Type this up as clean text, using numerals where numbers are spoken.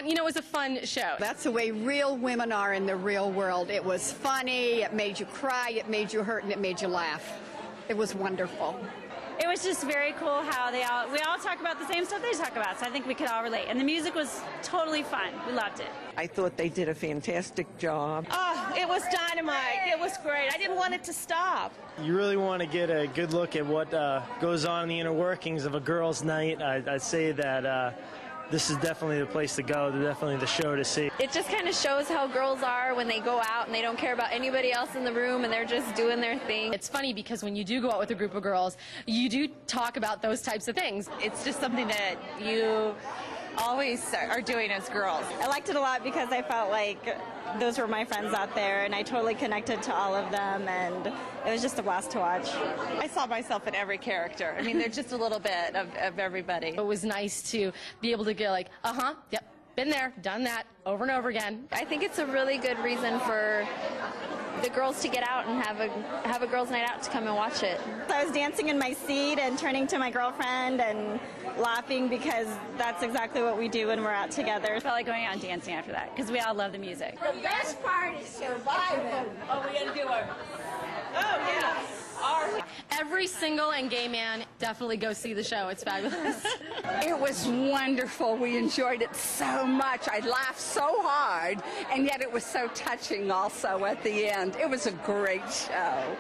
And, you know, it was a fun show. That's the way real women are in the real world. It was funny, it made you cry, it made you hurt, and it made you laugh. It was wonderful. It was just very cool how we all talk about the same stuff they talk about, so I think we could all relate. And the music was totally fun. We loved it. I thought they did a fantastic job. Oh, it was dynamite. It was great. I didn't want it to stop. You really want to get a good look at what goes on in the inner workings of a girls' night. I'd say that this is definitely the place to go. Definitely the show to see. It just kind of shows how girls are when they go out and they don't care about anybody else in the room and they're just doing their thing. It's funny because when you do go out with a group of girls, you do talk about those types of things. It's just something that you always are doing as girls. I liked it a lot because I felt like those were my friends out there, and I totally connected to all of them, and it was just a blast to watch. I saw myself in every character. I mean, there's just a little bit of everybody. It was nice to be able to go like, yep, been there, done that, over and over again. I think it's a really good reason for the girls to get out and have a girls' night out to come and watch it. I was dancing in my seat and turning to my girlfriend and laughing because that's exactly what we do when we're out together. I felt like going out and dancing after that because we all love the music. The best part is surviving. Oh, we got to do our... Oh, yeah. Every single and gay man definitely go see the show. It's fabulous. It was wonderful. We enjoyed it so much. I laughed so hard, and yet it was so touching also at the end. It was a great show.